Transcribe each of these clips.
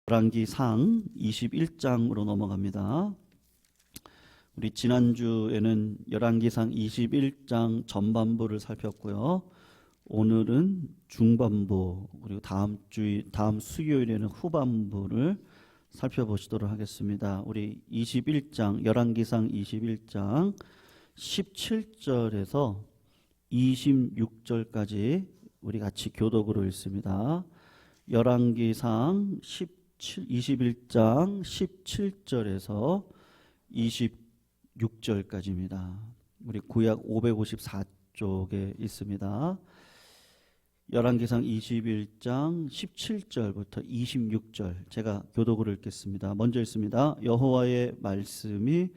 열왕기상 21장으로 넘어갑니다. 우리 지난주에는 열왕기상 21장 전반부를 살폈고요. 오늘은 중반부, 그리고 다음 수요일에는 후반부를 살펴보시도록 하겠습니다. 우리 21장, 열왕기상 21장 17절에서 26절까지 우리 같이 교독으로 읽습니다. 열왕기상 21장 17절에서 26절까지입니다. 우리 구약 554쪽에 있습니다. 열왕기상 21장 17절부터 26절 제가 교독으로 읽겠습니다. 먼저 읽습니다. 여호와의 말씀이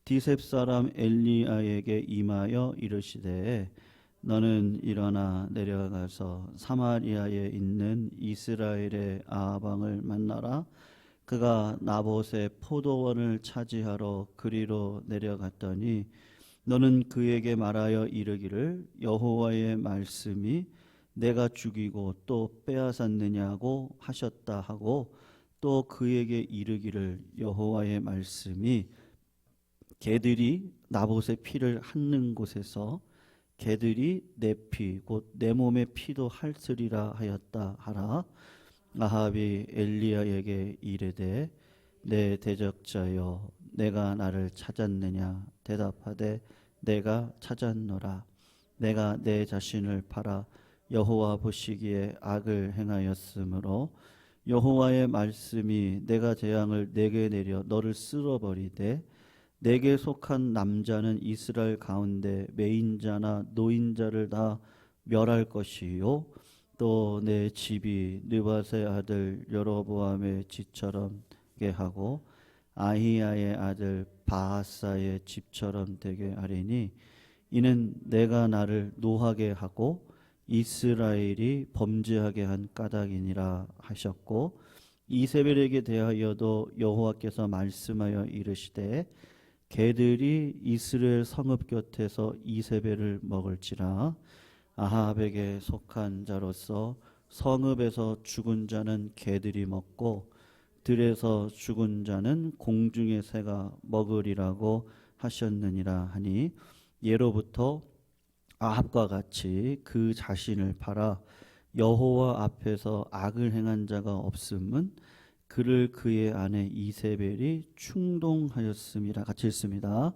디셉 사람 엘리야에게 임하여 이르시되 너는 일어나 내려가서 사마리아에 있는 이스라엘의 아합 왕을 만나라. 그가 나봇의 포도원을 차지하러 그리로 내려갔더니 너는 그에게 말하여 이르기를 여호와의 말씀이 내가 죽이고 또 빼앗았느냐고 하셨다 하고 또 그에게 이르기를 여호와의 말씀이 개들이 나봇의 피를 핥는 곳에서 개들이 내 피 곧 내 몸의 피도 핥으리라 하였다 하라. 아합이 엘리야에게 이르되 내 대적자여 내가 나를 찾았느냐 대답하되 내가 찾았노라. 내가 내 자신을 팔아 여호와 보시기에 악을 행하였으므로 여호와의 말씀이 내가 재앙을 내게 내려 너를 쓸어버리되 내게 속한 남자는 이스라엘 가운데 매인자나 노인자를 다 멸할 것이요 또 내 집이 느밧의 아들 여로보암의 집처럼 되게 하고 아히야의 아들 바하사의 집처럼 되게 하리니 이는 내가 나를 노하게 하고 이스라엘이 범죄하게 한 까닭이니라 하셨고 이세벨에게 대하여도 여호와께서 말씀하여 이르시되 개들이 이스라엘 성읍 곁에서 이세벨을 먹을지라. 아합에게 속한 자로서 성읍에서 죽은 자는 개들이 먹고 들에서 죽은 자는 공중의 새가 먹으리라고 하셨느니라 하니 예로부터 아합과 같이 그 자신을 팔아 여호와 앞에서 악을 행한 자가 없음은 그를 그의 아내 이세벨이 충동하였음이라. 같이 읽습니다.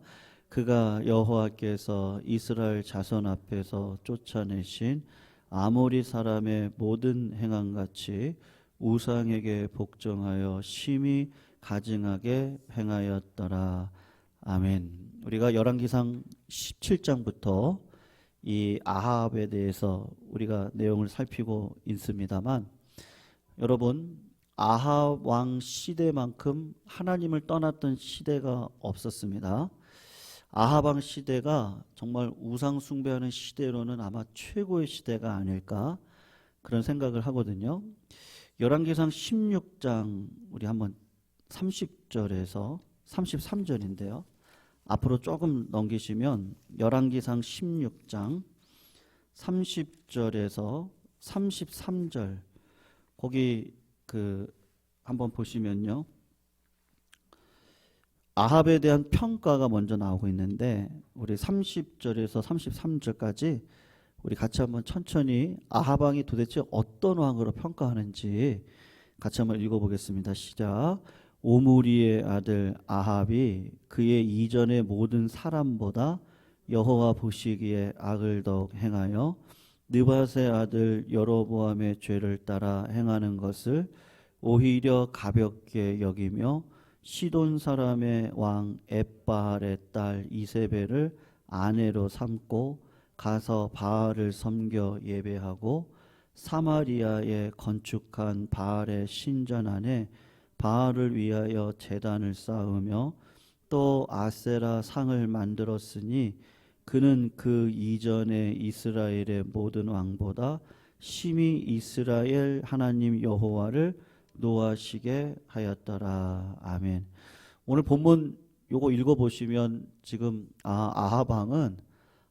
그가 여호와께서 이스라엘 자손 앞에서 쫓아내신 아모리 사람의 모든 행함같이 우상에게 복종하여 심히 가증하게 행하였더라. 아멘. 우리가 열왕기상 17장부터 이 아합에 대해서 우리가 내용을 살피고 있습니다만 여러분 아합 왕 시대만큼 하나님을 떠났던 시대가 없었습니다. 아합 왕 시대가 정말 우상 숭배하는 시대로는 아마 최고의 시대가 아닐까 그런 생각을 하거든요. 열왕기상 16장 우리 한번 30절에서 33절인데요. 앞으로 조금 넘기시면 열왕기상 16장 30절에서 33절 거기 한번 보시면요. 아합에 대한 평가가 먼저 나오고 있는데 우리 30절에서 33절까지 우리 같이 한번 천천히 아합 왕이 도대체 어떤 왕으로 평가하는지 같이 한번 읽어보겠습니다. 시작. 오므리의 아들 아합이 그의 이전의 모든 사람보다 여호와 보시기에 악을 더욱 행하여 느밧의 아들 여로보암의 죄를 따라 행하는 것을 오히려 가볍게 여기며 시돈 사람의 왕 엣바알의 딸 이세벨을 아내로 삼고 가서 바알을 섬겨 예배하고 사마리아에 건축한 바알의 신전 안에 바알을 위하여 제단을 쌓으며 또 아세라 상을 만들었으니 그는 그 이전에 이스라엘의 모든 왕보다 심히 이스라엘 하나님 여호와를 노하시게 하였더라. 아멘. 오늘 본문 요거 읽어보시면 지금 아합 왕은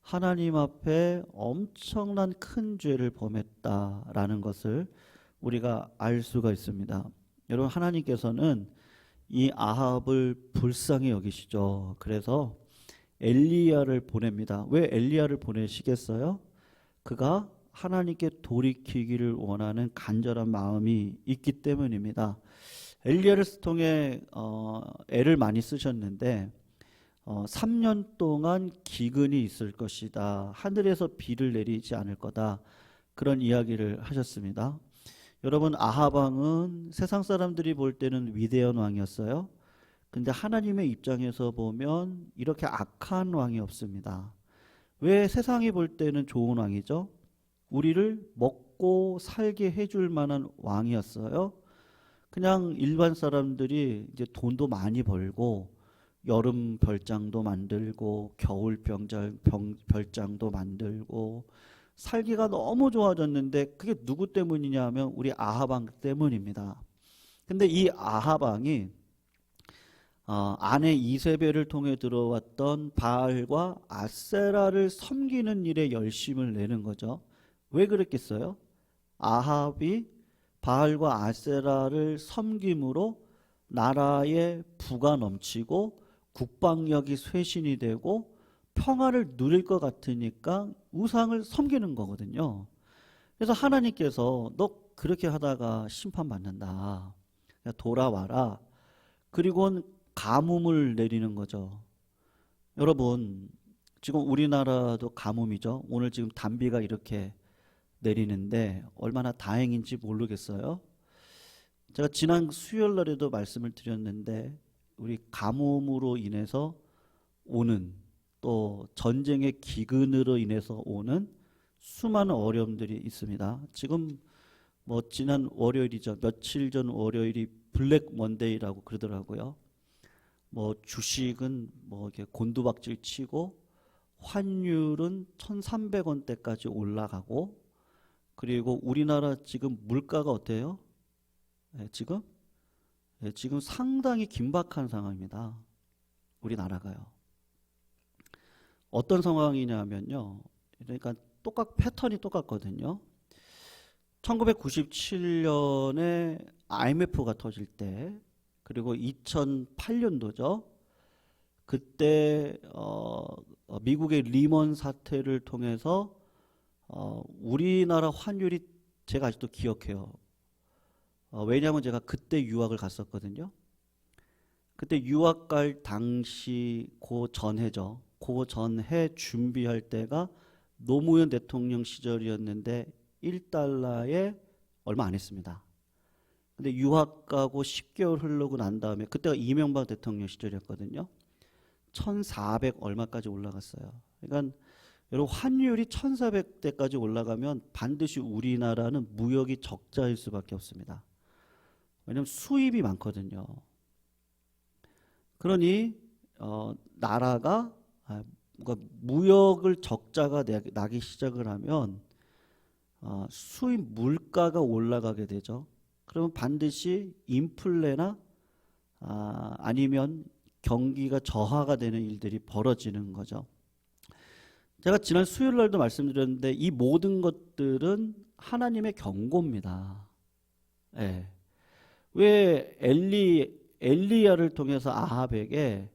하나님 앞에 엄청난 큰 죄를 범했다라는 것을 우리가 알 수가 있습니다. 여러분, 하나님께서는 이 아합을 불쌍히 여기시죠. 그래서 엘리야를 보냅니다. 왜 엘리야를 보내시겠어요? 그가 하나님께 돌이키기를 원하는 간절한 마음이 있기 때문입니다. 엘리야를 통해 애를 많이 쓰셨는데 3년 동안 기근이 있을 것이다. 하늘에서 비를 내리지 않을 거다. 그런 이야기를 하셨습니다. 여러분, 아합 왕은 세상 사람들이 볼 때는 위대한 왕이었어요. 근데 하나님의 입장에서 보면 이렇게 악한 왕이 없습니다. 왜 세상이 볼 때는 좋은 왕이죠? 우리를 먹고 살게 해줄 만한 왕이었어요. 그냥 일반 사람들이 이제 돈도 많이 벌고 여름 별장도 만들고 겨울 별장도 만들고 살기가 너무 좋아졌는데 그게 누구 때문이냐 하면 우리 아합 왕 때문입니다. 근데 이 아합 왕이 아내 이세벨을 통해 들어왔던 바알과 아세라를 섬기는 일에 열심을 내는 거죠. 왜 그랬겠어요? 아합이 바알과 아세라를 섬김으로 나라의 부가 넘치고 국방력이 쇄신이 되고 평화를 누릴 것 같으니까 우상을 섬기는 거거든요. 그래서 하나님께서 너 그렇게 하다가 심판받는다. 돌아와라. 그리고는 가뭄을 내리는 거죠. 여러분, 지금 우리나라도 가뭄이죠. 오늘 지금 단비가 이렇게 내리는데 얼마나 다행인지 모르겠어요. 제가 지난 수요일 날에도 말씀을 드렸는데 우리 가뭄으로 인해서 오는 또 전쟁의 기근으로 인해서 오는 수많은 어려움들이 있습니다. 지금 뭐 지난 월요일이죠. 며칠 전 월요일이 블랙 먼데이라고 그러더라고요. 뭐 주식은 뭐 이렇게 곤두박질 치고 환율은 1,300원대까지 올라가고 그리고 우리나라 지금 물가가 어때요? 네, 지금 상당히 긴박한 상황입니다. 우리나라가요. 어떤 상황이냐면요. 그러니까 패턴이 똑같거든요. 1997년에 IMF가 터질 때 그리고 2008년도죠. 그때 미국의 리먼 사태를 통해서 우리나라 환율이 제가 아직도 기억해요. 왜냐하면 제가 그때 유학을 갔었거든요. 그때 유학 갈 당시 그 전해죠. 그 전해 준비할 때가 노무현 대통령 시절이었는데 1달러에 얼마 안 했습니다. 근데 유학 가고 10개월 흐르고 난 다음에 그때가 이명박 대통령 시절이었거든요. 1,400 얼마까지 올라갔어요. 그러니까 여러분 환율이 1,400대까지 올라가면 반드시 우리나라는 무역이 적자일 수밖에 없습니다. 왜냐하면 수입이 많거든요. 그러니 나라가 그러니까 무역을 적자가 나기 시작을 하면 수입 물가가 올라가게 되죠. 그러면 반드시 인플레나 아니면 경기가 저하가 되는 일들이 벌어지는 거죠. 제가 지난 수요일 날도 말씀드렸는데 이 모든 것들은 하나님의 경고입니다. 예. 왜 엘리야를 통해서 아합에게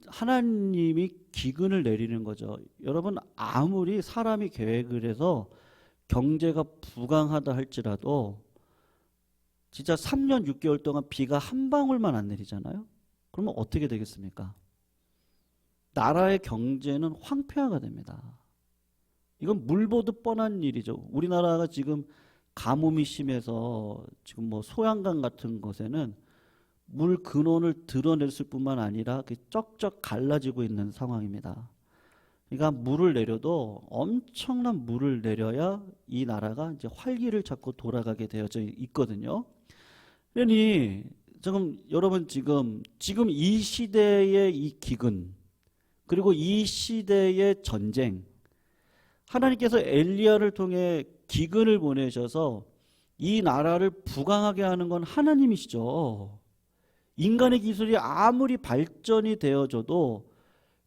하나님이 기근을 내리는 거죠. 여러분, 아무리 사람이 계획을 해서 경제가 부강하다 할지라도 진짜 3년 6개월 동안 비가 한 방울만 안 내리잖아요. 그러면 어떻게 되겠습니까? 나라의 경제는 황폐화가 됩니다. 이건 물 보듯 뻔한 일이죠. 우리나라가 지금 가뭄이 심해서 지금 뭐 소양강 같은 곳에는 물 근원을 드러냈을 뿐만 아니라 쩍쩍 갈라지고 있는 상황입니다. 그러니까 물을 내려도 엄청난 물을 내려야 이 나라가 이제 활기를 찾고 돌아가게 되어져 있거든요. 그러니 여러분 지금 이 시대의 이 기근 그리고 이 시대의 전쟁 하나님께서 엘리야를 통해 기근을 보내셔서 이 나라를 부강하게 하는 건 하나님이시죠. 인간의 기술이 아무리 발전이 되어져도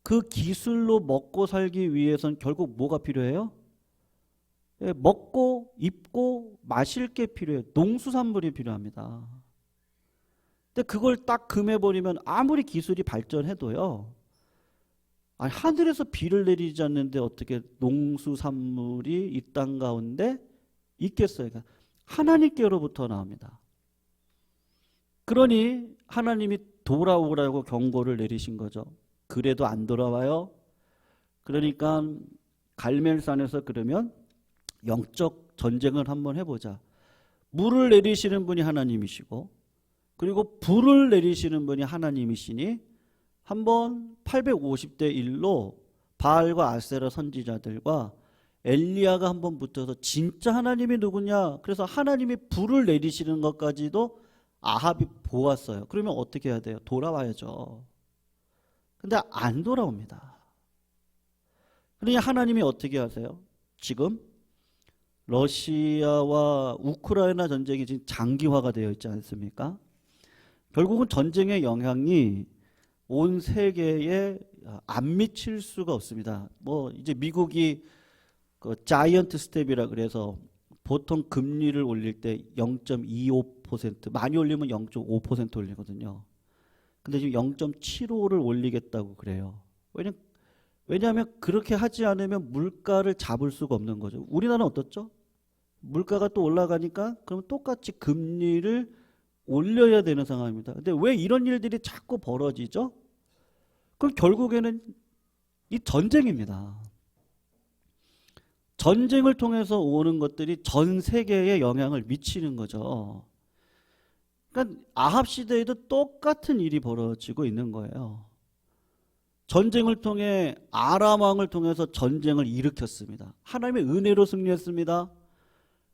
그 기술로 먹고 살기 위해선 결국 뭐가 필요해요? 예, 먹고 입고 마실 게 필요해요. 농수산물이 필요합니다. 근데 그걸 딱 금해버리면 아무리 기술이 발전해도요. 아니, 하늘에서 비를 내리지 않는데 어떻게 농수산물이 이 땅 가운데 있겠어요? 그러니까 하나님께로부터 나옵니다. 그러니 하나님이 돌아오라고 경고를 내리신 거죠. 그래도 안 돌아와요. 그러니까 갈멜산에서 그러면 영적 전쟁을 한번 해보자. 물을 내리시는 분이 하나님이시고 그리고 불을 내리시는 분이 하나님이시니 한번 850대 1로 바알과 아세라 선지자들과 엘리야가 한번 붙어서 진짜 하나님이 누구냐? 그래서 하나님이 불을 내리시는 것까지도 아합이 보았어요. 그러면 어떻게 해야 돼요? 돌아와야죠. 근데 안 돌아옵니다. 그러니 하나님이 어떻게 하세요? 지금 러시아와 우크라이나 전쟁이 지금 장기화가 되어 있지 않습니까? 결국은 전쟁의 영향이 온 세계에 안 미칠 수가 없습니다. 뭐 이제 미국이 그 자이언트 스텝이라 그래서 보통 금리를 올릴 때 0.25% 많이 올리면 0.5% 올리거든요. 근데 지금 0.75를 올리겠다고 그래요. 왜냐하면 그렇게 하지 않으면 물가를 잡을 수가 없는 거죠. 우리나라는 어떻죠? 물가가 또 올라가니까 그럼 똑같이 금리를 올려야 되는 상황입니다. 근데 왜 이런 일들이 자꾸 벌어지죠? 그럼 결국에는 이 전쟁입니다. 전쟁을 통해서 오는 것들이 전 세계에 영향을 미치는 거죠. 그러니까 아합 시대에도 똑같은 일이 벌어지고 있는 거예요. 전쟁을 통해 아람 왕을 통해서 전쟁을 일으켰습니다. 하나님의 은혜로 승리했습니다.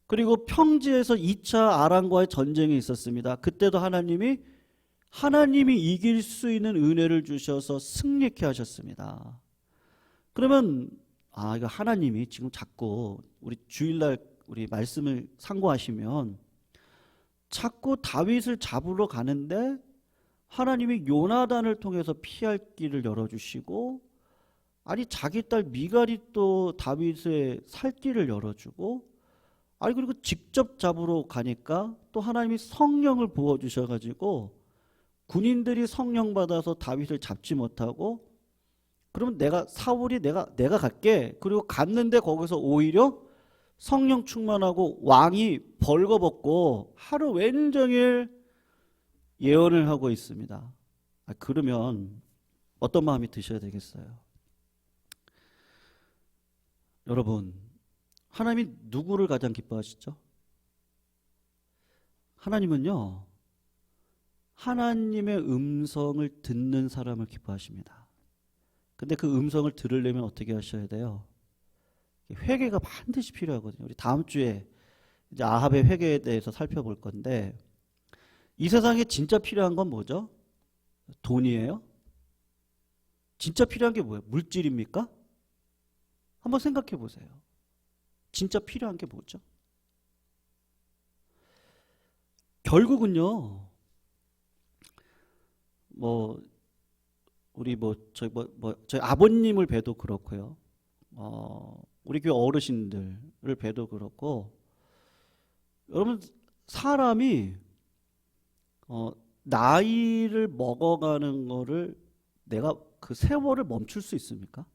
그리고 평지에서 2차 아람과의 전쟁이 있었습니다. 그때도 하나님이 이길 수 있는 은혜를 주셔서 승리케 하셨습니다. 그러면 이거 하나님이 지금 자꾸 우리 주일날 우리 말씀을 상고하시면 자꾸 다윗을 잡으러 가는데 하나님이 요나단을 통해서 피할 길을 열어주시고 아니 자기 딸 미갈이 또 다윗의 살 길을 열어주고 아니 그리고 직접 잡으러 가니까 또 하나님이 성령을 부어주셔가지고 군인들이 성령 받아서 다윗을 잡지 못하고 그러면 사울이 내가 갈게. 그리고 갔는데 거기서 오히려 성령 충만하고 왕이 벌거벗고 하루 왼종일 예언을 하고 있습니다. 그러면 어떤 마음이 드셔야 되겠어요? 여러분, 하나님이 누구를 가장 기뻐하시죠? 하나님은요, 하나님의 음성을 듣는 사람을 기뻐하십니다. 근데 그 음성을 들으려면 어떻게 하셔야 돼요? 회개가 반드시 필요하거든요. 우리 다음 주에 이제 아합의 회개에 대해서 살펴볼 건데 이 세상에 진짜 필요한 건 뭐죠? 돈이에요? 진짜 필요한 게 뭐예요? 물질입니까? 한번 생각해 보세요. 진짜 필요한 게 뭐죠? 결국은요. 저희 아버님을 뵈도 그렇고요. 우리 교회 어르신들을 뵈도 그렇고 여러분 사람이 나이를 먹어가는 거를 내가 그 세월을 멈출 수 있습니까?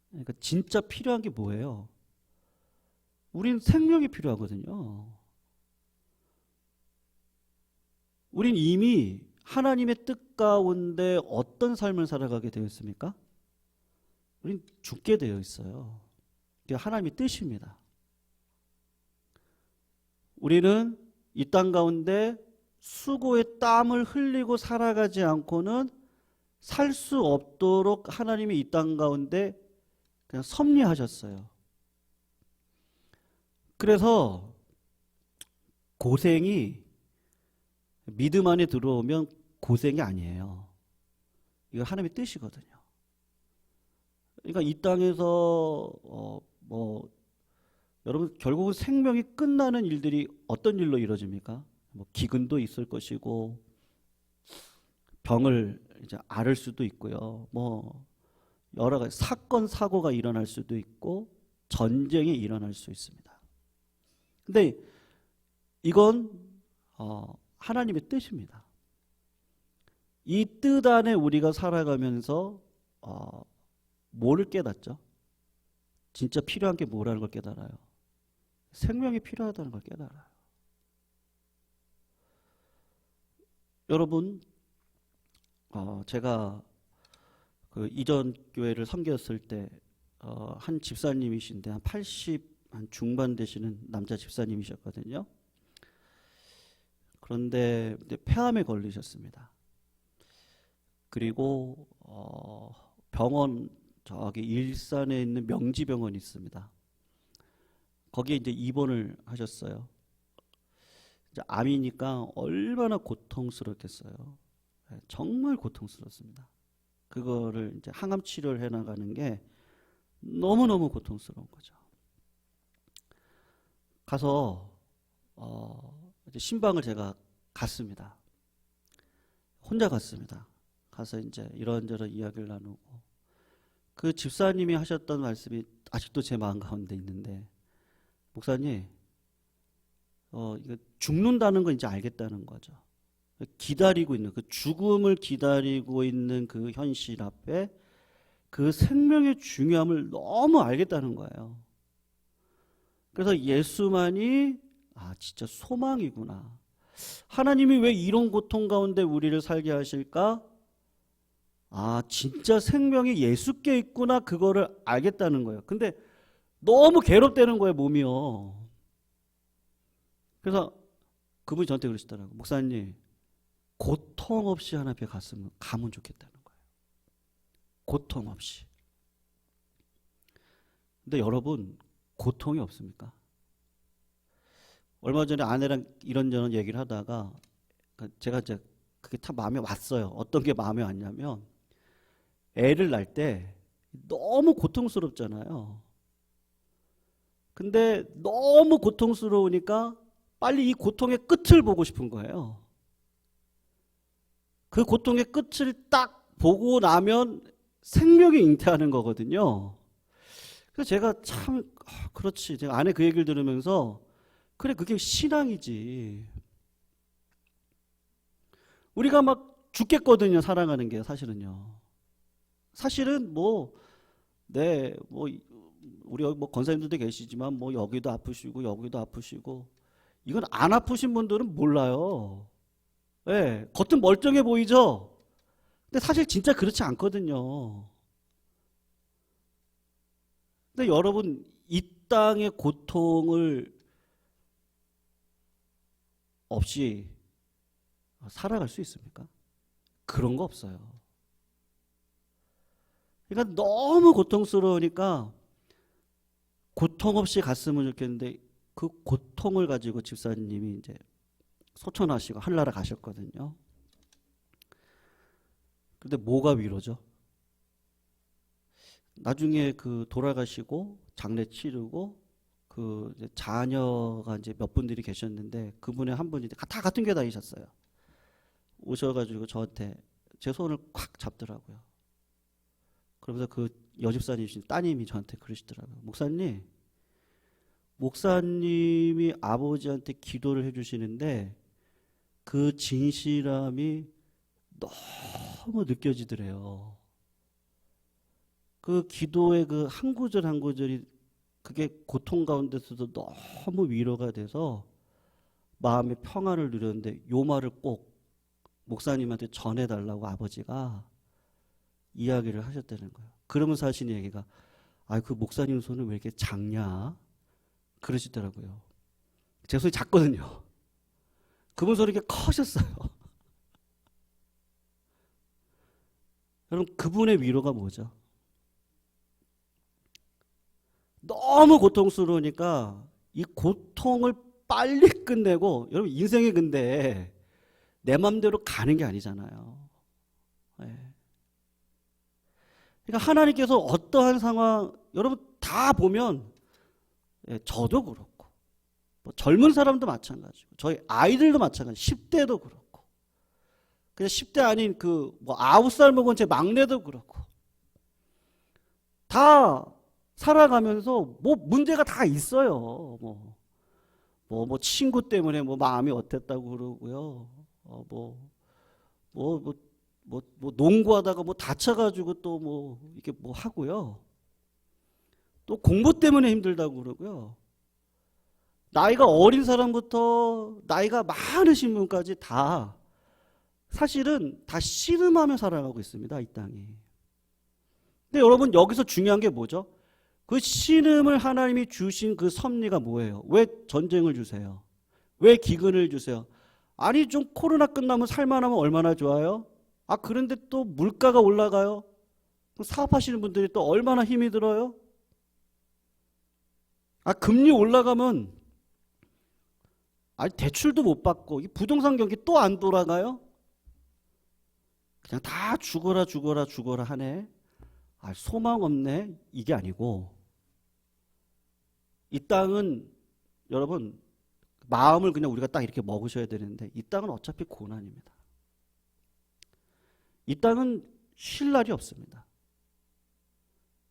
그러니까 진짜 필요한 게 뭐예요? 우린 생명이 필요하거든요. 우린 이미 하나님의 뜻 가운데 어떤 삶을 살아가게 되어 있습니까? 우린 죽게 되어 있어요. 그게 하나님의 뜻입니다. 우리는 이 땅 가운데 수고의 땀을 흘리고 살아가지 않고는 살 수 없도록 하나님이 이 땅 가운데 그냥 섭리하셨어요. 그래서 고생이 믿음 안에 들어오면 고생이 아니에요. 이거 하나님의 뜻이거든요. 그러니까 이 땅에서 여러분 결국은 생명이 끝나는 일들이 어떤 일로 이루어집니까? 기근도 있을 것이고 병을 이제 앓을 수도 있고요. 여러 가지 사건 사고가 일어날 수도 있고 전쟁이 일어날 수 있습니다. 근데 이건 하나님의 뜻입니다. 이 뜻 안에 우리가 살아가면서 뭐를 깨닫죠? 진짜 필요한 게 뭐라는 걸 깨달아요. 생명이 필요하다는 걸 깨달아요. 여러분, 제가 그 이전 교회를 섬겼을 때 한 집사님이신데 한 80 중반 되시는 남자 집사님이셨거든요. 그런데 폐암에 걸리셨습니다. 그리고 병원 저기 일산에 있는 명지병원이 있습니다. 거기에 이제 입원을 하셨어요. 이제 암이니까 얼마나 고통스럽겠어요. 정말 고통스럽습니다. 그거를 이제 항암 치료를 해나가는 게 너무너무 고통스러운 거죠. 가서 이제 신방을 제가 갔습니다. 혼자 갔습니다. 가서 이제 이런저런 이야기를 나누고 그 집사님이 하셨던 말씀이 아직도 제 마음 가운데 있는데, 목사님, 이거 죽는다는 건 이제 알겠다는 거죠. 기다리고 있는 그 죽음을 기다리고 있는 그 현실 앞에 그 생명의 중요함을 너무 알겠다는 거예요. 그래서 예수만이 진짜 소망이구나. 하나님이 왜 이런 고통 가운데 우리를 살게 하실까? 진짜 생명이 예수께 있구나. 그거를 알겠다는 거예요. 근데 너무 괴롭다는 거예요, 몸이요. 그래서 그분이 저한테 그러시더라고요. 목사님, 고통 없이 하나님 앞에 가면 좋겠다는 거예요. 고통 없이. 근데 여러분, 고통이 없습니까? 얼마 전에 아내랑 이런저런 얘기를 하다가 제가 이제 그게 참 마음에 왔어요. 어떤 게 마음에 왔냐면, 애를 낳을 때 너무 고통스럽잖아요. 근데 너무 고통스러우니까 빨리 이 고통의 끝을 보고 싶은 거예요. 그 고통의 끝을 딱 보고 나면 생명이 잉태하는 거거든요. 그래서 제가 참 그렇지. 제가 아내 그 얘기를 들으면서 그래, 그게 신앙이지. 우리가 막 죽겠거든요, 사랑하는 게 사실은요. 사실은 우리 여기 권사님들도 계시지만 여기도 아프시고 여기도 아프시고, 이건 안 아프신 분들은 몰라요. 네, 겉은 멀쩡해 보이죠? 근데 사실 진짜 그렇지 않거든요. 근데 여러분, 이 땅의 고통을 없이 살아갈 수 있습니까? 그런 거 없어요. 그러니까 너무 고통스러우니까 고통 없이 갔으면 좋겠는데, 그 고통을 가지고 집사님이 이제 소천하시고 한나라 가셨거든요. 근데 뭐가 위로죠? 나중에 그 돌아가시고 장례 치르고 그 이제 자녀가 이제 몇 분들이 계셨는데, 그분의 한 분이 다 같은 교회 다니셨어요. 오셔가지고 저한테 제 손을 콱 잡더라고요. 그러면서 그 여집사님이신 따님이 저한테 그러시더라고요. 목사님이 아버지한테 기도를 해주시는데 그 진실함이 너무 느껴지더래요. 그 기도의 그 한 구절 한 구절이 그게 고통 가운데서도 너무 위로가 돼서 마음의 평안을 누렸는데, 요 말을 꼭 목사님한테 전해달라고 아버지가 이야기를 하셨다는 거예요. 그러면서 하시는 얘기가, 그 목사님 손은 왜 이렇게 작냐? 그러시더라고요. 제 손이 작거든요. 그분 손이 이렇게 커셨어요. 여러분, 그분의 위로가 뭐죠? 너무 고통스러우니까 이 고통을 빨리 끝내고, 여러분 인생이 근데 내 맘대로 가는 게 아니잖아요. 네. 그러니까 하나님께서 어떠한 상황, 여러분 다 보면, 저도 그렇고 젊은 사람도 마찬가지고 저희 아이들도 마찬가지, 10대도 그렇고, 그냥 10대 아닌 9살 먹은 제 막내도 그렇고, 다 살아가면서 뭐 문제가 다 있어요. 친구 때문에 뭐 마음이 어땠다고 그러고요. 뭐, 뭐, 농구하다가 뭐 다쳐가지고 또 뭐 이렇게 뭐 하고요. 또 공부 때문에 힘들다고 그러고요. 나이가 어린 사람부터 나이가 많으신 분까지 다 사실은 다 씨름하며 살아가고 있습니다. 이 땅이. 근데 여러분 여기서 중요한 게 뭐죠? 그 씨름을 하나님이 주신 그 섭리가 뭐예요? 왜 전쟁을 주세요? 왜 기근을 주세요? 아니 좀 코로나 끝나면 살만하면 얼마나 좋아요? 아 그런데 또 물가가 올라가요? 사업하시는 분들이 또 얼마나 힘이 들어요? 아 금리 올라가면 아니 대출도 못 받고 이 부동산 경기 또 안 돌아가요? 그냥 다 죽어라 죽어라 죽어라 하네. 아 소망 없네. 이게 아니고 이 땅은 여러분 마음을 그냥 우리가 딱 이렇게 먹으셔야 되는데 이 땅은 어차피 고난입니다. 이 땅은 쉴 날이 없습니다.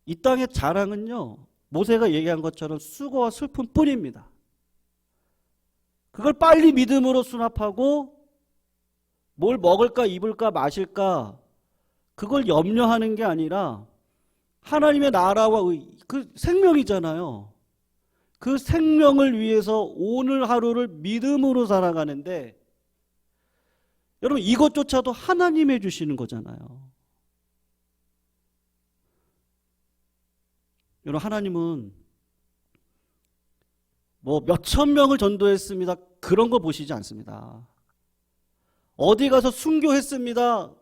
이 땅의 자랑은요 모세가 얘기한 것처럼 수고와 슬픔뿐입니다. 그걸 빨리 믿음으로 수납하고 뭘 먹을까 입을까 마실까 그걸 염려하는 게 아니라 하나님의 나라와 그 생명이잖아요. 그 생명을 위해서 오늘 하루를 믿음으로 살아가는데 여러분 이것조차도 하나님이 해주시는 거잖아요. 여러분 하나님은 뭐 몇천 명을 전도했습니다. 그런 거 보시지 않습니다. 어디 가서 순교했습니다.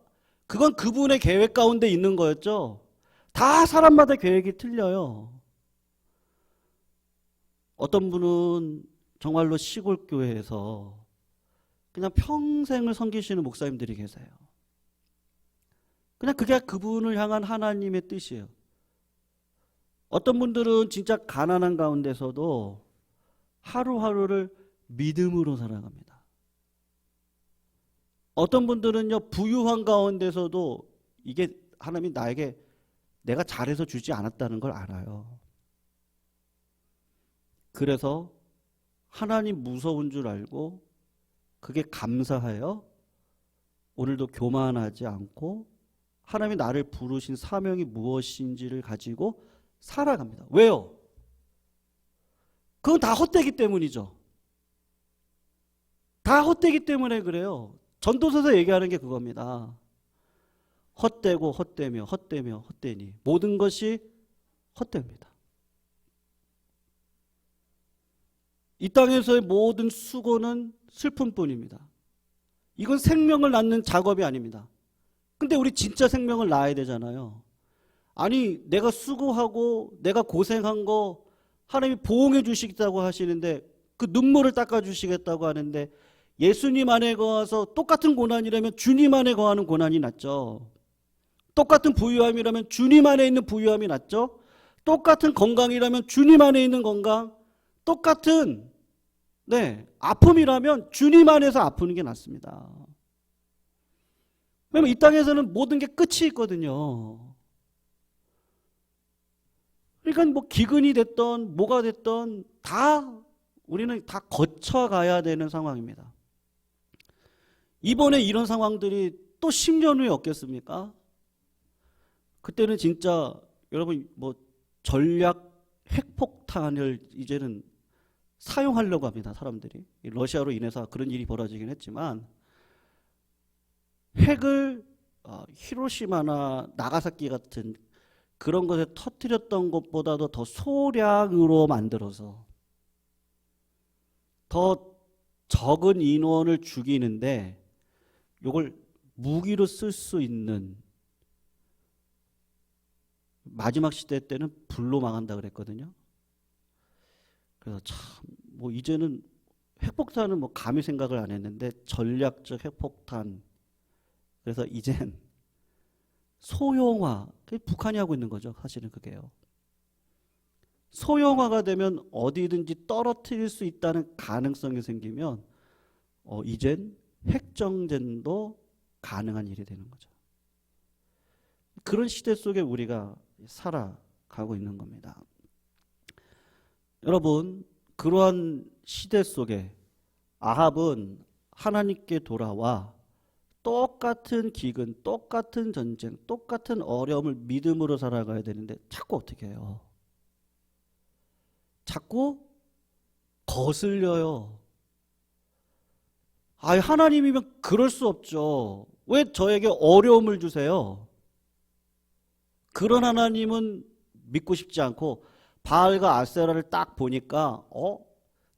그건 그분의 계획 가운데 있는 거였죠. 다 사람마다 계획이 틀려요. 어떤 분은 정말로 시골 교회에서 그냥 평생을 섬기시는 목사님들이 계세요. 그냥 그게 그분을 향한 하나님의 뜻이에요. 어떤 분들은 진짜 가난한 가운데서도 하루하루를 믿음으로 살아갑니다. 어떤 분들은요 부유한 가운데서도 이게 하나님이 나에게 내가 잘해서 주지 않았다는 걸 알아요. 그래서 하나님 무서운 줄 알고 그게 감사하여 오늘도 교만하지 않고 하나님이 나를 부르신 사명이 무엇인지를 가지고 살아갑니다. 왜요? 그건 다 헛되기 때문이죠. 다 헛되기 때문에 그래요. 전도서에서 얘기하는 게 그겁니다. 헛되고 헛되며 헛되며 헛되니 모든 것이 헛됩니다. 이 땅에서의 모든 수고는 슬픔뿐입니다. 이건 생명을 낳는 작업이 아닙니다. 근데 우리 진짜 생명을 낳아야 되잖아요. 아니 내가 수고하고 내가 고생한 거 하나님이 보응해 주시겠다고 하시는데 그 눈물을 닦아 주시겠다고 하는데 예수님 안에 거하서 똑같은 고난이라면 주님 안에 거하는 고난이 낫죠. 똑같은 부유함이라면 주님 안에 있는 부유함이 낫죠. 똑같은 건강이라면 주님 안에 있는 건강, 똑같은 아픔이라면 주님 안에서 아프는 게 낫습니다. 왜냐면 이 땅에서는 모든 게 끝이 있거든요. 그러니까 뭐 기근이 됐던 뭐가 됐던 다 우리는 다 거쳐가야 되는 상황입니다. 이번에 이런 상황들이 또 10년 후에 없겠습니까? 그때는 진짜 여러분 뭐 전략 핵폭탄을 이제는 사용하려고 합니다. 사람들이. 러시아로 인해서 그런 일이 벌어지긴 했지만 핵을 히로시마나 나가사키 같은 그런 것에 터뜨렸던 것보다도 더 소량으로 만들어서 더 적은 인원을 죽이는데 이걸 무기로 쓸 수 있는 마지막 시대 때는 불로 망한다 그랬거든요. 그래서 참 뭐 이제는 핵폭탄은 뭐 감히 생각을 안 했는데 전략적 핵폭탄. 그래서 이젠 소형화. 북한이 하고 있는 거죠. 사실은 그게요. 소형화가 되면 어디든지 떨어뜨릴 수 있다는 가능성이 생기면 이젠 핵정전도 가능한 일이 되는 거죠. 그런 시대 속에 우리가 살아가고 있는 겁니다. 여러분, 그러한 시대 속에 아합은 하나님께 돌아와 똑같은 기근, 똑같은 전쟁, 똑같은 어려움을 믿음으로 살아가야 되는데 자꾸 어떻게 해요? 자꾸 거슬려요. 아, 하나님이면 그럴 수 없죠. 왜 저에게 어려움을 주세요? 그런 하나님은 믿고 싶지 않고 바알과 아세라를 딱 보니까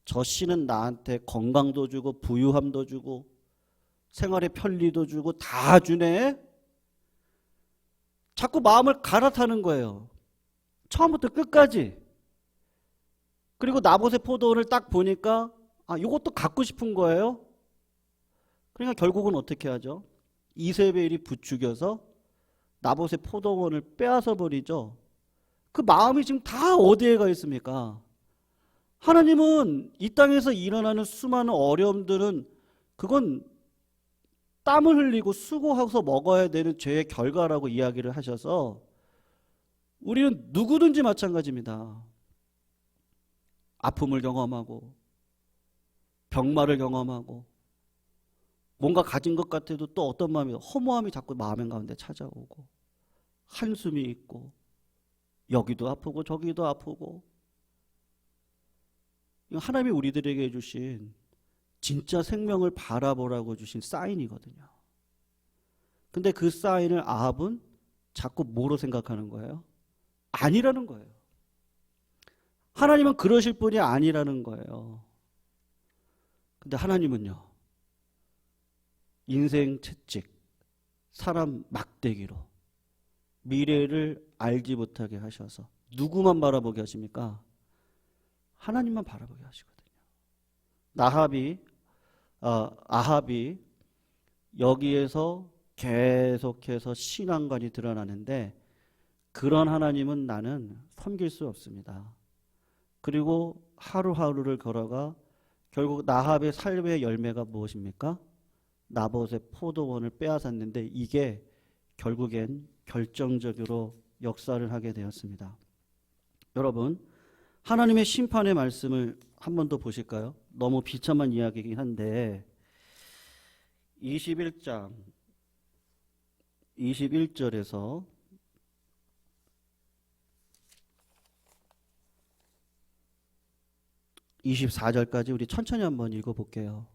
저 씨는 나한테 건강도 주고 부유함도 주고 생활의 편리도 주고 다 주네. 자꾸 마음을 갈아타는 거예요. 처음부터 끝까지. 그리고 나봇의 포도원을 딱 보니까 이것도 갖고 싶은 거예요. 그러니까 결국은 어떻게 하죠? 이세벨이 부추겨서 나봇의 포도원을 빼앗아 버리죠. 그 마음이 지금 다 어디에 가 있습니까? 하나님은 이 땅에서 일어나는 수많은 어려움들은 그건 땀을 흘리고 수고해서 먹어야 되는 죄의 결과라고 이야기를 하셔서 우리는 누구든지 마찬가지입니다. 아픔을 경험하고 병마를 경험하고 뭔가 가진 것 같아도 또 어떤 마음이 허무함이 자꾸 마음 가운데 찾아오고 한숨이 있고 여기도 아프고 저기도 아프고 하나님이 우리들에게 주신 진짜 생명을 바라보라고 주신 사인이거든요. 근데 그 사인을 아합은 자꾸 뭐로 생각하는 거예요? 아니라는 거예요. 하나님은 그러실 분이 아니라는 거예요. 근데 하나님은요, 인생 채찍, 사람 막대기로 미래를 알지 못하게 하셔서 누구만 바라보게 하십니까? 하나님만 바라보게 하시거든요. 아합이 여기에서 계속해서 신앙관이 드러나는데 그런 하나님은 나는 섬길 수 없습니다. 그리고 하루하루를 걸어가 결국 나합의 삶의 열매가 무엇입니까? 나봇의 포도원을 빼앗았는데 이게 결국엔 결정적으로 역사를 하게 되었습니다. 여러분, 하나님의 심판의 말씀을 한 번 더 보실까요? 너무 비참한 이야기이긴 한데 21장 21절에서 24절까지 우리 천천히 한번 읽어볼게요.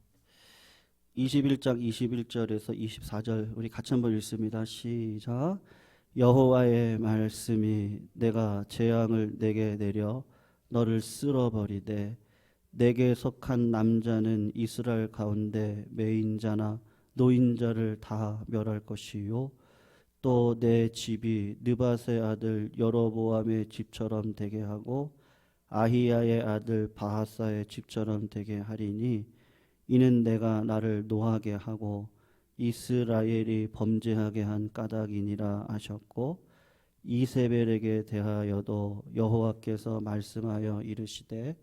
21장 21절에서 24절 우리 같이 한번 읽습니다. 시작. 여호와의 말씀이 내가 재앙을 내게 내려 너를 쓸어버리되 내게 속한 남자는 이스라엘 가운데 매인자나 노인자를 다 멸할 것이요 또 내 집이 느밧의 아들 여로보암의 집처럼 되게 하고 아히야의 아들 바하사의 집처럼 되게 하리니 이는 내가 나를 노하게 하고 이스라엘이 범죄하게 한 까닭이니라 하셨고 이세벨에게 대하여도 여호와께서 말씀하여 이르시되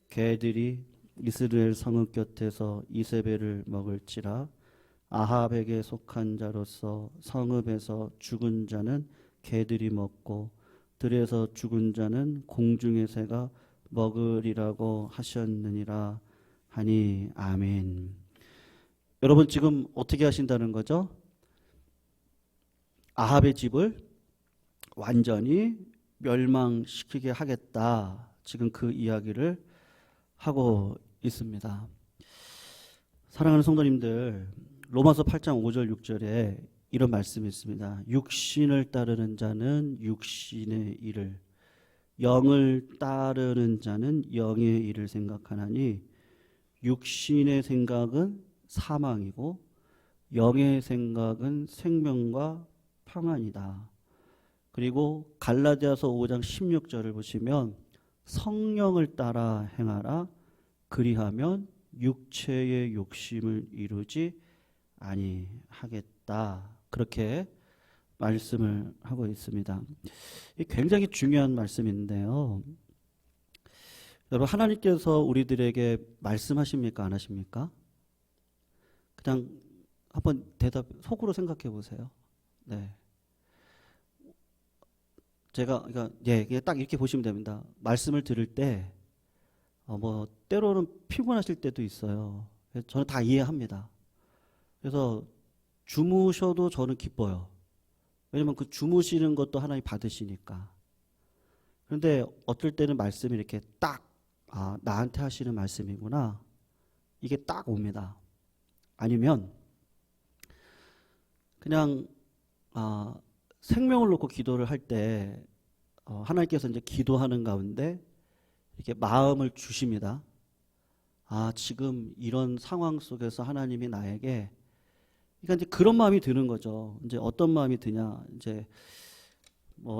개들이 이스라엘 성읍 곁에서 이세벨을 먹을지라 아합에게 속한 자로서 성읍에서 죽은 자는 개들이 먹고 들에서 죽은 자는 공중의 새가 먹으리라고 하셨느니라 하니 아멘. 여러분 지금 어떻게 하신다는 거죠? 아합의 집을 완전히 멸망시키게 하겠다. 지금 그 이야기를 하고 있습니다. 사랑하는 성도님들, 로마서 8장 5절 6절에 이런 말씀이 있습니다. 육신을 따르는 자는 육신의 일을, 영을 따르는 자는 영의 일을 생각하나니 육신의 생각은 사망이고 영의 생각은 생명과 평안이다. 그리고 갈라디아서 5장 16절을 보시면 성령을 따라 행하라 그리하면 육체의 욕심을 이루지 아니하겠다. 그렇게 말씀을 하고 있습니다. 굉장히 중요한 말씀인데요. 여러분 하나님께서 우리들에게 말씀하십니까? 안 하십니까? 그냥 한번 속으로 생각해 보세요. 네. 제가 그냥 딱 이렇게 보시면 됩니다. 말씀을 들을 때 뭐 때로는 피곤하실 때도 있어요. 그래서 저는 다 이해합니다. 그래서 주무셔도 저는 기뻐요. 왜냐면 그 주무시는 것도 하나님 받으시니까. 그런데 어떨 때는 말씀이 이렇게 딱, 나한테 하시는 말씀이구나. 이게 딱 옵니다. 아니면 그냥 생명을 놓고 기도를 할 때 하나님께서 이제 기도하는 가운데 이렇게 마음을 주십니다. 지금 이런 상황 속에서 하나님이 나에게, 그러니까 이제 그런 마음이 드는 거죠. 이제 어떤 마음이 드냐, 이제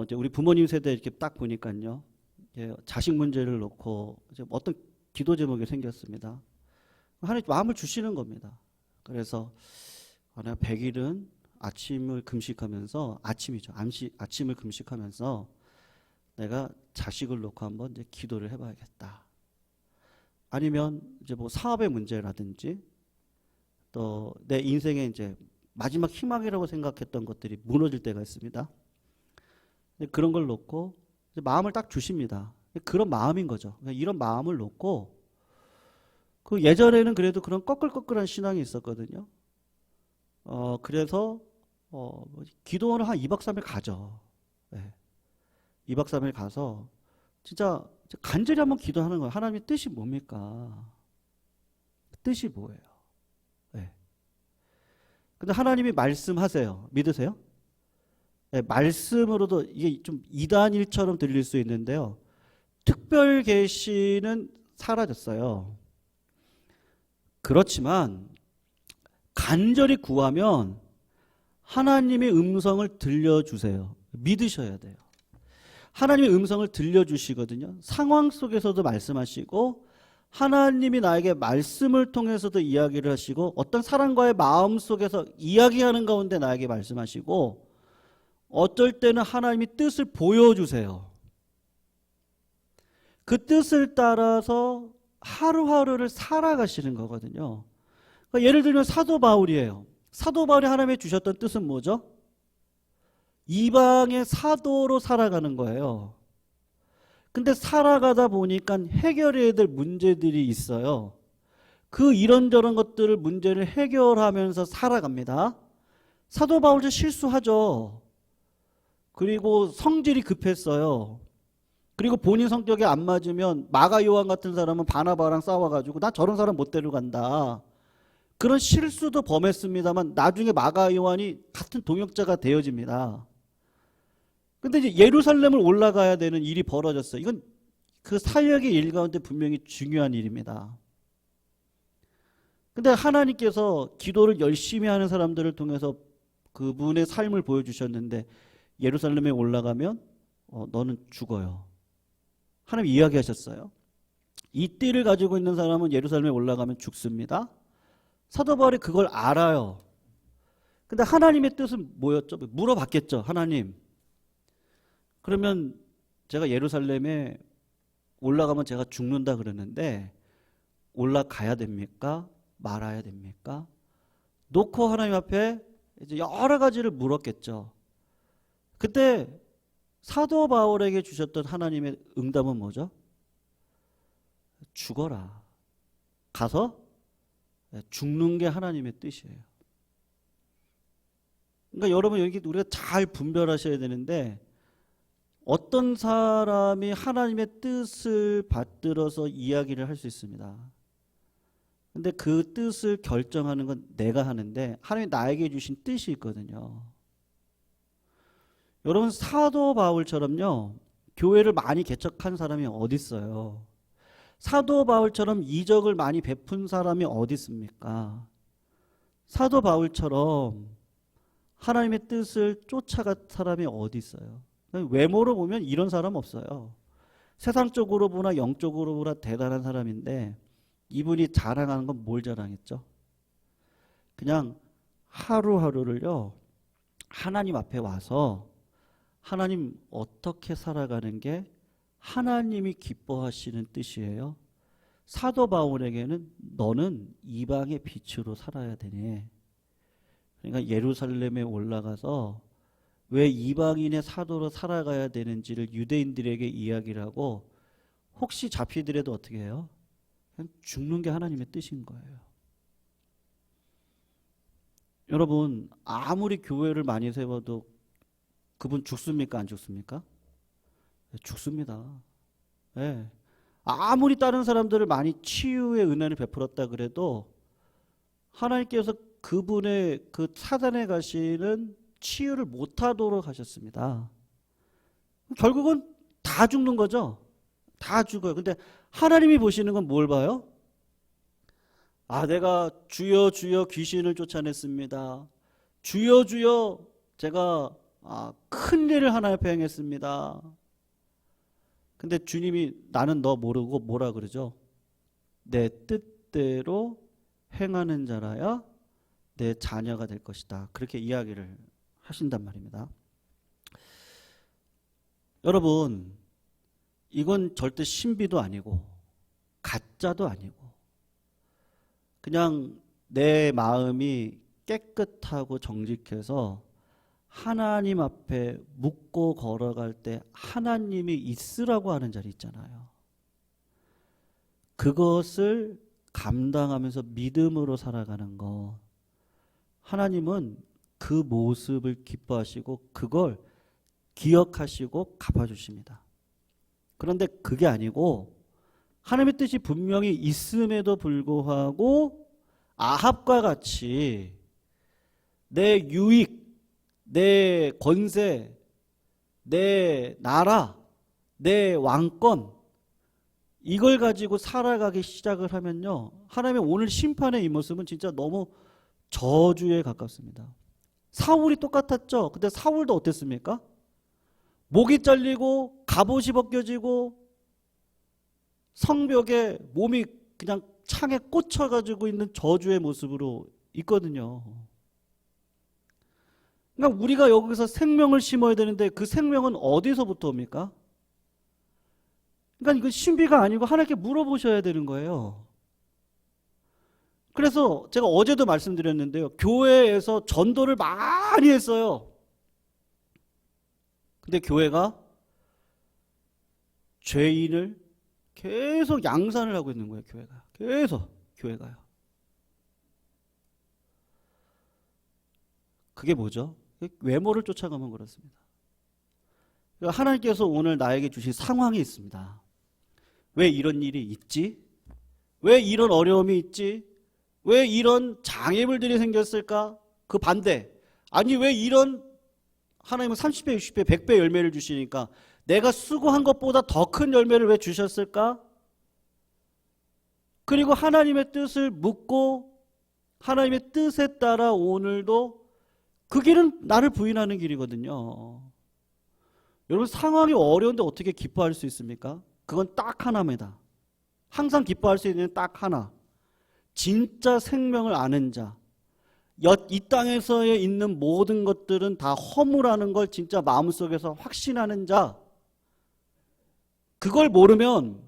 이제 우리 부모님 세대 이렇게 딱 보니까요, 자식 문제를 놓고 이제 어떤 기도 제목이 생겼습니다. 하나님 마음을 주시는 겁니다. 그래서 내가 100일은 아침을 금식하면서, 아침을 금식하면서 내가 자식을 놓고 한번 이제 기도를 해봐야겠다. 아니면 이제 뭐 사업의 문제라든지 또 내 인생의 이제 마지막 희망이라고 생각했던 것들이 무너질 때가 있습니다. 그런 걸 놓고 이제 마음을 딱 주십니다. 그런 마음인 거죠. 이런 마음을 놓고, 그 예전에는 그래도 그런 꺼끌꺼끌한 신앙이 있었거든요. 그래서 기도원을 한 2박 3일 가죠. 네. 2박 3일 가서 진짜 간절히 한번 기도하는 거예요. 하나님의 뜻이 뭡니까? 뜻이 뭐예요? 네. 근데 하나님이 말씀하세요. 믿으세요? 네, 말씀으로도 이게 좀 이단일처럼 들릴 수 있는데요. 특별 계시는 사라졌어요. 그렇지만 간절히 구하면 하나님의 음성을 들려주세요. 믿으셔야 돼요. 하나님의 음성을 들려주시거든요. 상황 속에서도 말씀하시고, 하나님이 나에게 말씀을 통해서도 이야기를 하시고, 어떤 사람과의 마음 속에서 이야기하는 가운데 나에게 말씀하시고, 어떨 때는 하나님이 뜻을 보여주세요. 그 뜻을 따라서 하루하루를 살아가시는 거거든요. 그러니까 예를 들면 사도 바울이에요. 사도 바울이 하나님이 주셨던 뜻은 뭐죠? 이방의 사도로 살아가는 거예요. 근데 살아가다 보니까 해결해야 될 문제들이 있어요. 그 이런저런 것들을 문제를 해결하면서 살아갑니다. 사도 바울도 실수하죠. 그리고 성질이 급했어요. 그리고 본인 성격에 안 맞으면 마가 요한 같은 사람은 바나바랑 싸워가지고 나 저런 사람 못 데려간다. 그런 실수도 범했습니다만 나중에 마가 요한이 같은 동역자가 되어집니다. 근데 이제 예루살렘을 올라가야 되는 일이 벌어졌어요. 이건 그 사역의 일 가운데 분명히 중요한 일입니다. 근데 하나님께서 기도를 열심히 하는 사람들을 통해서 그분의 삶을 보여주셨는데, 예루살렘에 올라가면 너는 죽어요. 하나님 이야기하셨어요. 이 띠를 가지고 있는 사람은 예루살렘에 올라가면 죽습니다. 사도 바울이 그걸 알아요. 근데 하나님의 뜻은 뭐였죠? 물어봤겠죠. 하나님, 그러면 제가 예루살렘에 올라가면 제가 죽는다 그러는데 올라가야 됩니까? 말아야 됩니까? 놓고 하나님 앞에 이제 여러 가지를 물었겠죠. 그때 사도 바울에게 주셨던 하나님의 응답은 뭐죠? 죽어라. 가서 죽는 게 하나님의 뜻이에요. 그러니까 여러분, 여기 우리가 잘 분별하셔야 되는데, 어떤 사람이 하나님의 뜻을 받들어서 이야기를 할 수 있습니다. 근데 그 뜻을 결정하는 건 내가 하는데, 하나님이 나에게 주신 뜻이 있거든요. 여러분, 사도 바울처럼요, 교회를 많이 개척한 사람이 어디 있어요? 사도 바울처럼 이적을 많이 베푼 사람이 어디 있습니까? 사도 바울처럼 하나님의 뜻을 쫓아간 사람이 어디 있어요? 외모로 보면 이런 사람 없어요. 세상적으로 보나 영적으로 보나 대단한 사람인데, 이분이 자랑하는 건 뭘 자랑했죠? 그냥 하루하루를요, 하나님 앞에 와서 하나님 어떻게 살아가는 게 하나님이 기뻐하시는 뜻이에요. 사도 바울에게는 너는 이방의 빛으로 살아야 되네. 그러니까 예루살렘에 올라가서 왜 이방인의 사도로 살아가야 되는지를 유대인들에게 이야기를 하고, 혹시 잡히더라도 어떻게 해요? 그냥 죽는 게 하나님의 뜻인 거예요. 여러분, 아무리 교회를 많이 세워도 그분 죽습니까? 안 죽습니까? 죽습니다. 예. 아무리 다른 사람들을 많이 치유의 은혜를 베풀었다 그래도 하나님께서 그분의 그 사단에 가시는 치유를 못하도록 하셨습니다. 결국은 다 죽는 거죠. 다 죽어요. 근데 하나님이 보시는 건 뭘 봐요? 아, 내가 주여 주여 귀신을 쫓아냈습니다. 주여 주여 제가 큰 일을 하나 옆에 행했습니다. 근데 주님이 나는 너 모르고 뭐라 그러죠? 내 뜻대로 행하는 자라야 내 자녀가 될 것이다. 그렇게 이야기를 하신단 말입니다. 여러분, 이건 절대 신비도 아니고 가짜도 아니고 그냥 내 마음이 깨끗하고 정직해서 하나님 앞에 묻고 걸어갈 때 하나님이 있으라고 하는 자리 있잖아요. 그것을 감당하면서 믿음으로 살아가는 거. 하나님은 그 모습을 기뻐하시고 그걸 기억하시고 갚아주십니다. 그런데 그게 아니고 하나님의 뜻이 분명히 있음에도 불구하고 아합과 같이 내 유익, 내 권세, 내 나라, 내 왕권 이걸 가지고 살아가기 시작을 하면요. 하나님의 오늘 심판의 이 모습은 진짜 너무 저주에 가깝습니다. 사울이 똑같았죠. 근데 사울도 어땠습니까? 목이 잘리고 갑옷이 벗겨지고 성벽에 몸이 그냥 창에 꽂혀가지고 있는 저주의 모습으로 있거든요. 그러니까 우리가 여기서 생명을 심어야 되는데 그 생명은 어디서부터 옵니까? 그러니까 이건 신비가 아니고 하나님께 물어보셔야 되는 거예요. 그래서 제가 어제도 말씀드렸는데요. 교회에서 전도를 많이 했어요. 근데 교회가 죄인을 계속 양산을 하고 있는 거예요. 교회가 계속 교회가요. 그게 뭐죠? 외모를 쫓아가면 그렇습니다. 하나님께서 오늘 나에게 주신 상황이 있습니다. 왜 이런 일이 있지? 왜 이런 어려움이 있지? 왜 이런 장애물들이 생겼을까? 그 반대. 아니 왜 이런 하나님은 30배, 60배, 100배 열매를 주시니까 내가 수고한 것보다 더 큰 열매를 왜 주셨을까? 그리고 하나님의 뜻을 묻고 하나님의 뜻에 따라 오늘도 그 길은 나를 부인하는 길이거든요. 여러분 상황이 어려운데 어떻게 기뻐할 수 있습니까? 그건 딱 하나입니다. 항상 기뻐할 수 있는 딱 하나. 진짜 생명을 아는 자. 이 땅에서 있는 모든 것들은 다 허무라는 걸 진짜 마음속에서 확신하는 자. 그걸 모르면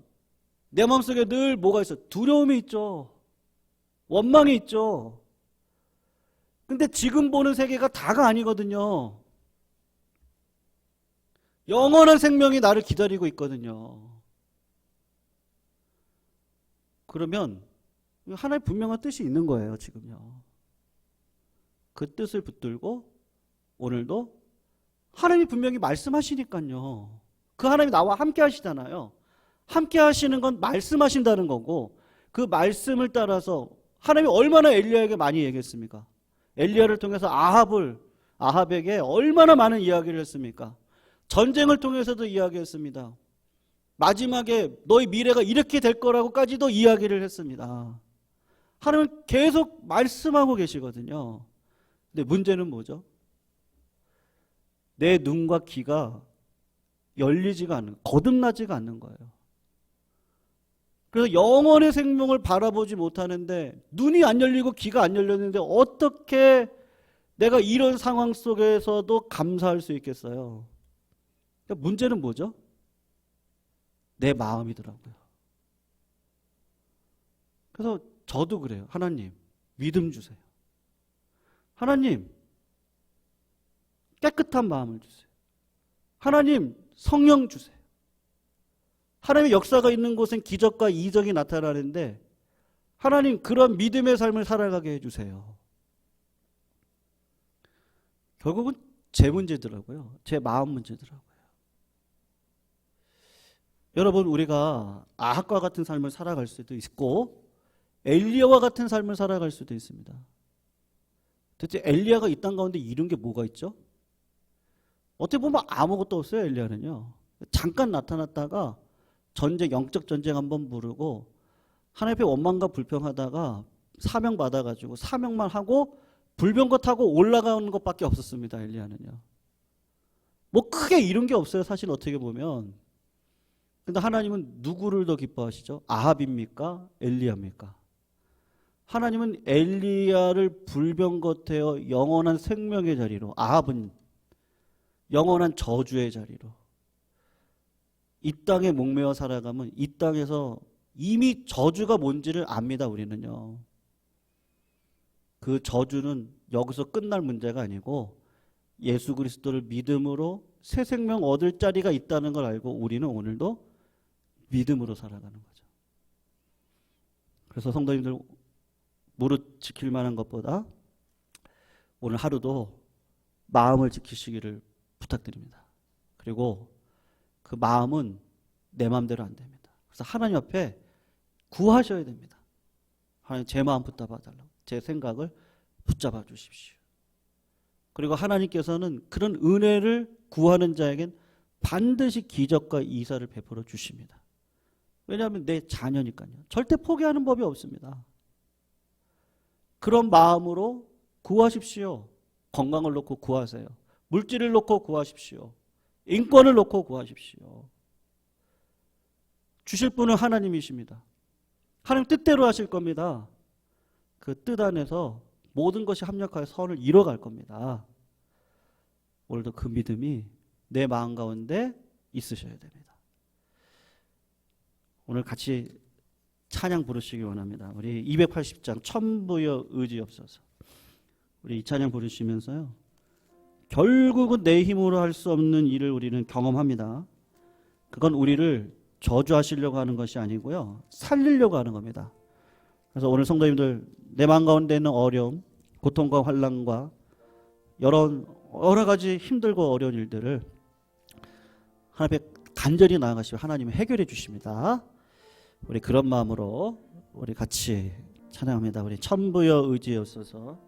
내 마음속에 늘 뭐가 있어? 두려움이 있죠. 원망이 있죠. 근데 지금 보는 세계가 다가 아니거든요. 영원한 생명이 나를 기다리고 있거든요. 그러면 하나의 분명한 뜻이 있는 거예요, 지금요. 그 뜻을 붙들고 오늘도 하나님이 분명히 말씀하시니까요. 그 하나님이 나와 함께 하시잖아요. 함께 하시는 건 말씀하신다는 거고 그 말씀을 따라서 하나님이 얼마나 엘리야에게 많이 얘기했습니까? 엘리야를 통해서 아합에게 얼마나 많은 이야기를 했습니까? 전쟁을 통해서도 이야기했습니다. 마지막에 너희 미래가 이렇게 될 거라고까지도 이야기를 했습니다. 하나님은 계속 말씀하고 계시거든요. 근데 문제는 뭐죠? 내 눈과 귀가 열리지가 않는, 거듭나지가 않는 거예요. 그래서 영원의 생명을 바라보지 못하는데 눈이 안 열리고 귀가 안 열렸는데 어떻게 내가 이런 상황 속에서도 감사할 수 있겠어요? 그러니까 문제는 뭐죠? 내 마음이더라고요. 그래서 저도 그래요. 하나님, 믿음 주세요. 하나님, 깨끗한 마음을 주세요. 하나님, 성령 주세요. 하나님의 역사가 있는 곳엔 기적과 이적이 나타나는데 하나님 그런 믿음의 삶을 살아가게 해주세요. 결국은 제 문제더라고요. 제 마음 문제더라고요. 여러분 우리가 아합과 같은 삶을 살아갈 수도 있고 엘리야와 같은 삶을 살아갈 수도 있습니다. 대체 엘리야가 이 땅 가운데 이룬 게 뭐가 있죠? 어떻게 보면 아무것도 없어요. 엘리야는요. 잠깐 나타났다가 전쟁, 영적 전쟁 한번 부르고 하나님 앞에 원망과 불평하다가 사명 받아가지고 사명만 하고 불병거 타고 올라가는 것밖에 없었습니다. 엘리야는요. 뭐 크게 이룬 게 없어요. 사실 어떻게 보면. 근데 하나님은 누구를 더 기뻐하시죠? 아합입니까? 엘리야입니까? 하나님은 엘리야를 불병거 태워 영원한 생명의 자리로, 아합은 영원한 저주의 자리로 이 땅에 목매어 살아가면 이 땅에서 이미 저주가 뭔지를 압니다. 우리는요. 그 저주는 여기서 끝날 문제가 아니고 예수 그리스도를 믿음으로 새 생명 얻을 자리가 있다는 걸 알고 우리는 오늘도 믿음으로 살아가는 거죠. 그래서 성도님들 무릇 지킬 만한 것보다 오늘 하루도 마음을 지키시기를 부탁드립니다. 그리고 그 마음은 내 마음대로 안 됩니다. 그래서 하나님 앞에 구하셔야 됩니다. 하나님 제 마음 붙잡아 달라고. 제 생각을 붙잡아 주십시오. 그리고 하나님께서는 그런 은혜를 구하는 자에겐 반드시 기적과 이사를 베풀어 주십니다. 왜냐하면 내 자녀니까요. 절대 포기하는 법이 없습니다. 그런 마음으로 구하십시오. 건강을 놓고 구하세요. 물질을 놓고 구하십시오. 인권을 놓고 구하십시오. 주실 분은 하나님이십니다. 하나님 뜻대로 하실 겁니다. 그 뜻 안에서 모든 것이 합력하여 선을 이뤄갈 겁니다. 오늘도 그 믿음이 내 마음 가운데 있으셔야 됩니다. 오늘 같이 찬양 부르시기 원합니다. 우리 280장 천부여 의지없어서 우리 이 찬양 부르시면서요. 결국은 내 힘으로 할 수 없는 일을 우리는 경험합니다. 그건 우리를 저주하시려고 하는 것이 아니고요. 살리려고 하는 겁니다. 그래서 오늘 성도님들 내 마음 가운데 있는 어려움, 고통과 환난과 여러 가지 힘들고 어려운 일들을 하나님 앞에 간절히 나아가시면 하나님이 해결해 주십니다. 우리 그런 마음으로 우리 같이 찬양합니다. 우리 천부여 의지였어서